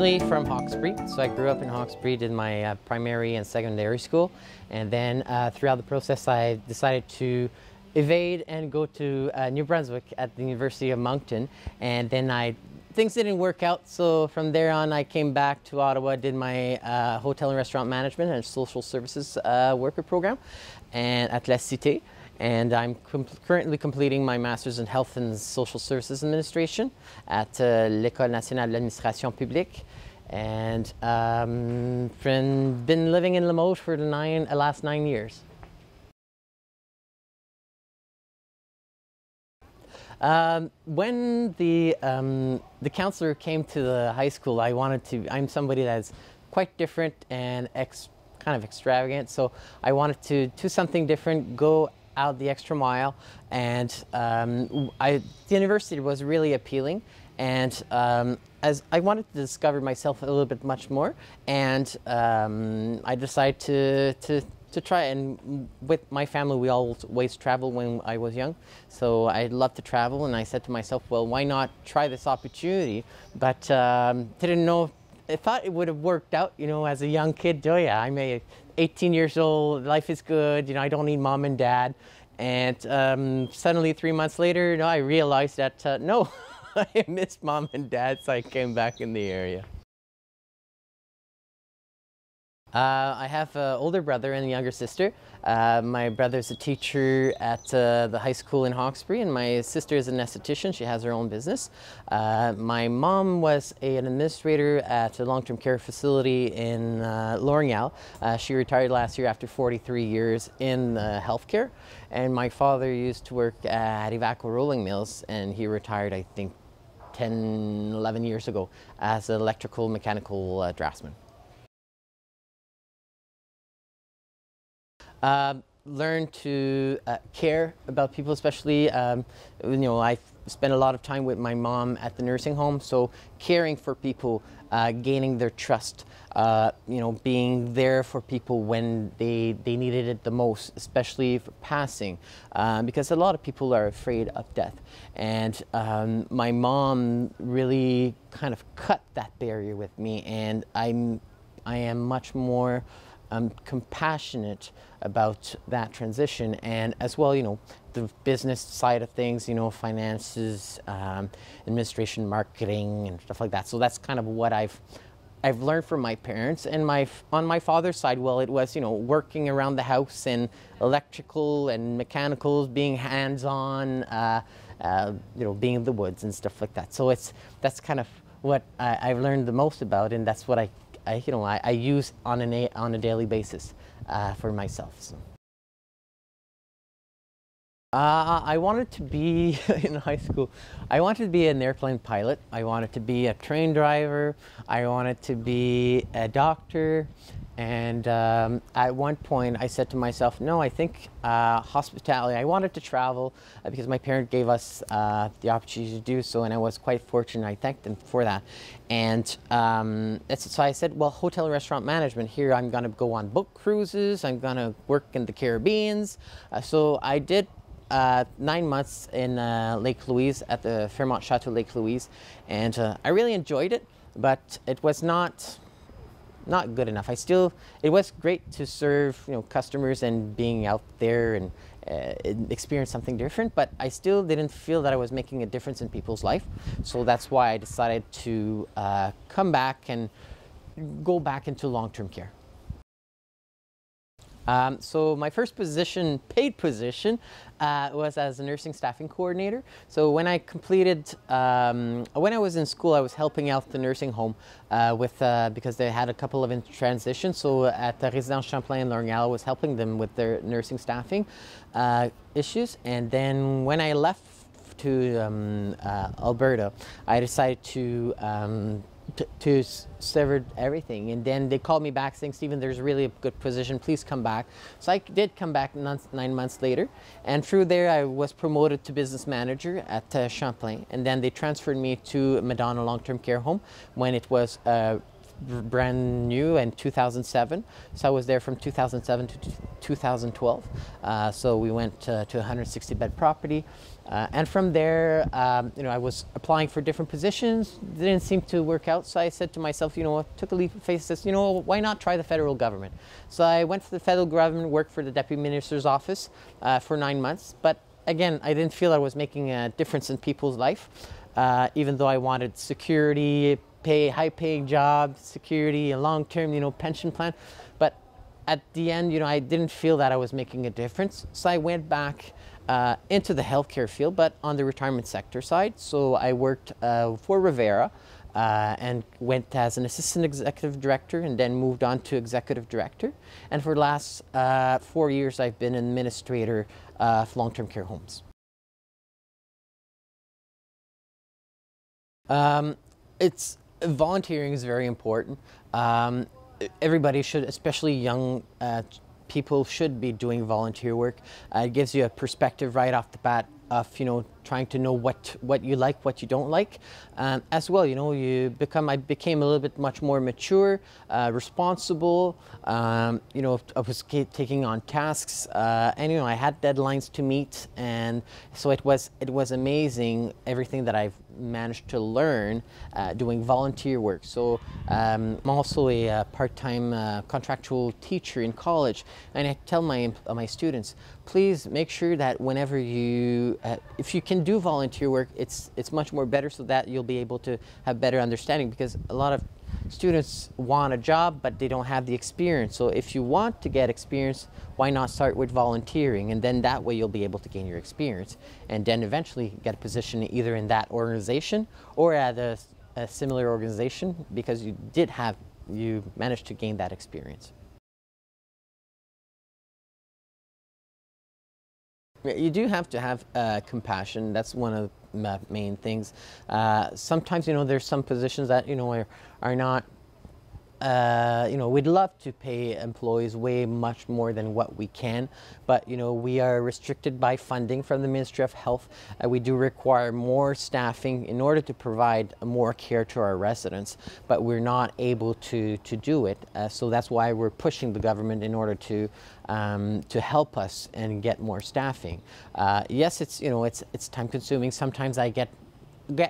originally from Hawkesbury, so I grew up in Hawkesbury, did my primary and secondary school, and then throughout the process I decided to evade and go to New Brunswick at the University of Moncton, and then things didn't work out, so from there on I came back to Ottawa, did my hotel and restaurant management and social services worker program and at La Cité. And I'm currently completing my Master's in Health and Social Services Administration at l'École nationale de l'administration publique. And been living in Limoges for the last 9 years. When the counselor came to the high school, I'm somebody that's quite different and kind of extravagant, so I wanted to do something different, go out the extra mile, and the university was really appealing, and as I wanted to discover myself a little bit much more, and I decided to try, and with my family we always traveled when I was young, so I loved to travel, and I said to myself, well, why not try this opportunity, but didn't know. I thought it would have worked out, you know, as a young kid. Oh yeah, I'm 18 years old, life is good, you know, I don't need mom and dad. And suddenly 3 months later, I realized that, no, I missed mom and dad, so I came back in the area. I have an older brother and a younger sister. My brother's a teacher at the high school in Hawkesbury, and my sister is an esthetician. She has her own business. My mom was an administrator at a long-term care facility in L'Orignal. She retired last year after 43 years in healthcare. And my father used to work at Iveco Rolling Mills, and he retired, I think, 10, 11 years ago as an electrical mechanical draftsman. Learn to care about people, especially, you know, I spent a lot of time with my mom at the nursing home, so caring for people, gaining their trust, you know, being there for people when they needed it the most, especially for passing, because a lot of people are afraid of death. And my mom really kind of cut that barrier with me, and I am much more compassionate about that transition, and as well, you know, the business side of things, you know, finances, administration, marketing, and stuff like that. So that's kind of what I've learned from my parents. And on my father's side, well, it was, you know, working around the house and electrical and mechanicals, being hands-on, you know, being in the woods and stuff like that. So that's kind of what I've learned the most about, and that's what I use on a daily basis for myself. So. I wanted to be, in high school, I wanted to be an airplane pilot. I wanted to be a train driver. I wanted to be a doctor. And at one point I said to myself, no, I think hospitality, I wanted to travel because my parents gave us the opportunity to do so, and I was quite fortunate. I thanked them for that. And so I said, well, hotel and restaurant management, here I'm going to go on boat cruises, I'm going to work in the Caribbean. So I did 9 months in Lake Louise, at the Fairmont Chateau Lake Louise, and I really enjoyed it, but it was not good enough. It was great to serve, you know, customers and being out there and experience something different, but I still didn't feel that I was making a difference in people's life. So that's why I decided to come back and go back into long-term care. So my first position, paid position, was as a nursing staffing coordinator. So when I completed, when I was in school, I was helping out the nursing home because they had a couple of transitions. So at the Résidence Champlain in L'Orignal, I was helping them with their nursing staffing issues. And then when I left to Alberta, I decided to sever everything, and then they called me back saying, Stephen, there's really a good position, please come back. So I did come back 9 months later, and through there I was promoted to business manager at Champlain, and then they transferred me to Madonna long-term care home when it was brand new in 2007. So I was there from 2007 to 2012. So we went to a 160-bed property. And from there, I was applying for different positions. Didn't seem to work out. So I said to myself, took a leap of faith, says, why not try the federal government? So I went to the federal government, worked for the deputy minister's office for 9 months. But again, I didn't feel I was making a difference in people's life, even though I wanted security, high-paying job, security, a long-term, pension plan. But at the end, I didn't feel that I was making a difference. So I went back into the healthcare field, but on the retirement sector side. So I worked for Rivera and went as an assistant executive director and then moved on to executive director. And for the last 4 years, I've been an administrator of long-term care homes. Volunteering is very important. Everybody should, especially young people, should be doing volunteer work. It gives you a perspective right off the bat of trying to know what you like, what you don't like. As well, I became a little bit much more mature, responsible. I was taking on tasks, and I had deadlines to meet, and so it was amazing everything that I've managed to learn doing volunteer work. So I'm also a part-time contractual teacher in college, and I tell my students, please make sure that whenever if you can do volunteer work, it's much more better, so that you'll be able to have better understanding, because a lot of students want a job but they don't have the experience. So if you want to get experience, why not start with volunteering, and then that way you'll be able to gain your experience and then eventually get a position either in that organization or at a similar organization, because you managed to gain that experience. You do have to have compassion. That's one of the main things. Sometimes, there's some positions that, are not, we'd love to pay employees way much more than what we can, but, we are restricted by funding from the Ministry of Health. We do require more staffing in order to provide more care to our residents, but we're not able to do it. So that's why we're pushing the government in order to help us and get more staffing. Yes, it's time consuming. Sometimes I get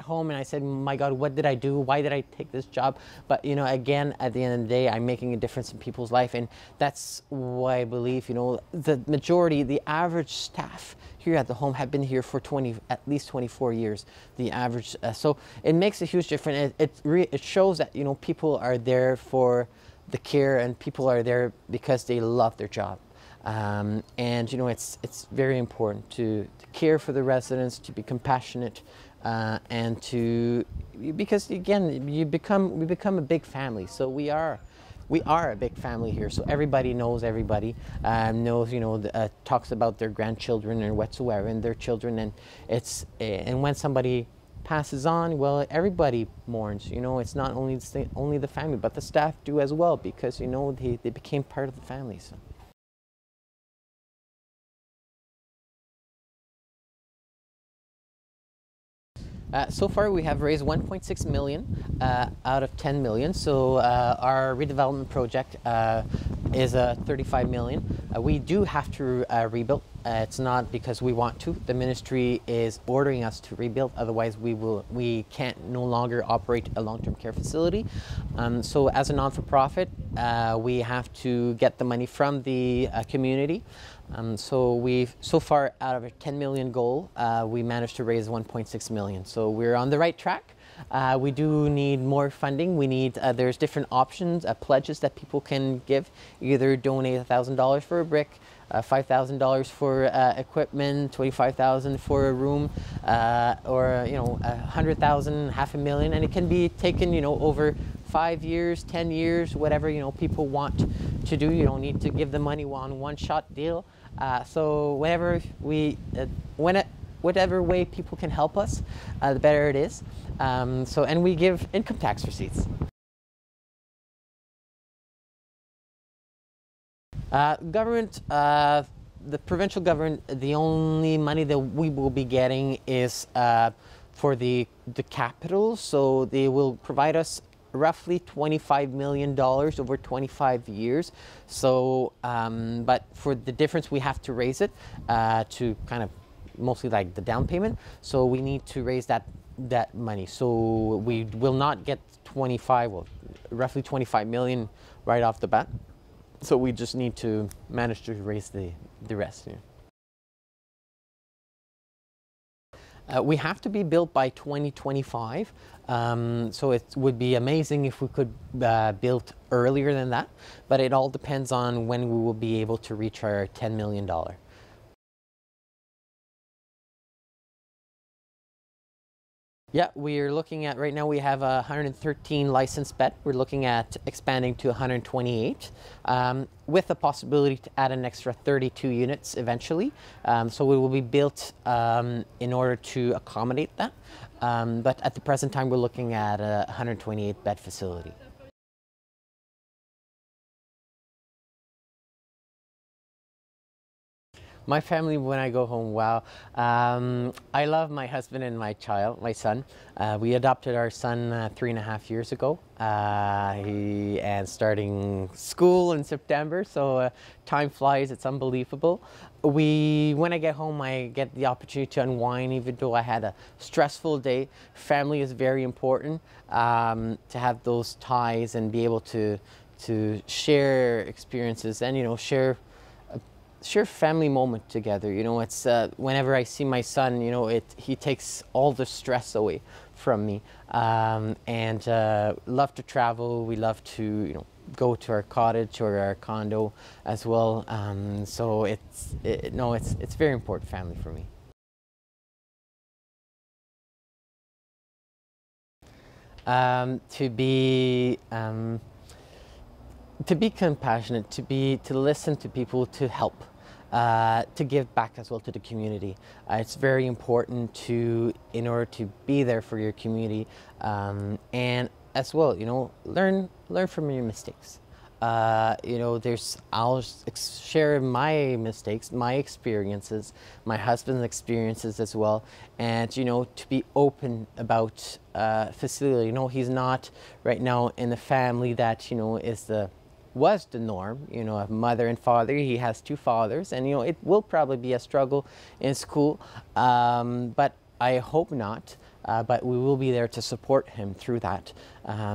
home and I said, my God, what did I do? Why did I take this job? But again, at the end of the day, I'm making a difference in people's life, and that's why I believe the majority, the average staff here at the home have been here for at least 24 years. The average, so it makes a huge difference. It shows that people are there for the care, and people are there because they love their job. And it's very important to care for the residents, to be compassionate, and because again, we become a big family. So we are a big family here. So everybody knows everybody, knows, talks about their grandchildren and whatsoever, and their children, and when somebody passes on, well, everybody mourns. It's not only the family, but the staff do as well, because they became part of the family. So. So far, we have raised 1.6 million out of 10 million. So our redevelopment project is 35 million. We do have to rebuild. It's not because we want to. The ministry is ordering us to rebuild. Otherwise, we can't no longer operate a long-term care facility. So as a non-for-profit, we have to get the money from the community. So far, out of a 10 million goal, we managed to raise 1.6 million. So we're on the right track. We do need more funding. There's different options, pledges that people can give. Either donate $1,000 for a brick, $5,000 for equipment, $25,000 for a room, or $100,000, $500,000, and it can be taken over 5 years, 10 years, whatever people want to do. You don't need to give the money on one-shot deal. So whatever way people can help us, the better it is. And we give income tax receipts. Government, the provincial government, the only money that we will be getting is for the capital. So they will provide us roughly $25 million over 25 years. So, but for the difference, we have to raise it to kind of mostly like the down payment. So we need to raise that money. So we will not get roughly 25 million right off the bat. So we just need to manage to raise the rest. Yeah. We have to be built by 2025, so it would be amazing if we could build earlier than that, but it all depends on when we will be able to reach our $10 million. Yeah, we're looking at, right now we have 113 licensed bed. We're looking at expanding to 128 with the possibility to add an extra 32 units eventually. So it will be built in order to accommodate that. But at the present time, we're looking at a 128 bed facility. My family, when I go home, wow. I love my husband and my son. We adopted our son 3.5 years ago. And starting school in September, so time flies, it's unbelievable. When I get home, I get the opportunity to unwind, even though I had a stressful day. Family is very important, to have those ties and be able to share experiences and, share family moment together. It's whenever I see my son, he takes all the stress away from me. And love to travel. We love to go to our cottage or our condo as well. So it's very important, family, for me. To be compassionate, to listen to people, to help, to give back as well to the community. It's very important in order to be there for your community, and as well, learn from your mistakes. I'll share my mistakes, my experiences, my husband's experiences as well, and to be open about facility. He's not right now in the family that was the norm, a mother and father. He has 2 fathers, and it will probably be a struggle in school, but I hope not. But we will be there to support him through that,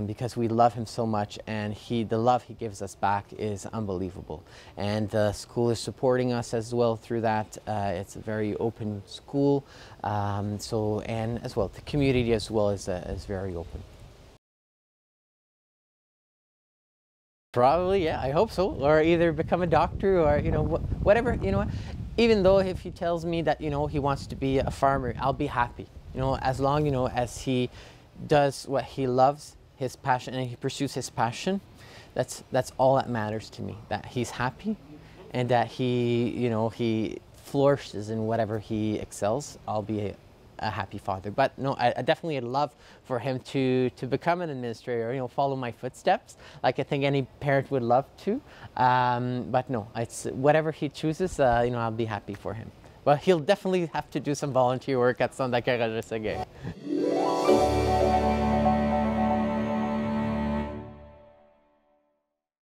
because we love him so much, and the love he gives us back is unbelievable. And the school is supporting us as well through that. It's a very open school, and as well the community as well is very open. Probably, yeah, I hope so. Or either become a doctor, or whatever. Even though if he tells me that he wants to be a farmer, I'll be happy. As long as he does what he loves, his passion, and he pursues his passion. That's all that matters to me. That he's happy, and that he flourishes in whatever he excels. I'll be a happy father. But no, I definitely would love for him to become an administrator, follow my footsteps, like I think any parent would love to. But no, it's whatever he chooses, I'll be happy for him. But he'll definitely have to do some volunteer work at Roger-Séguin.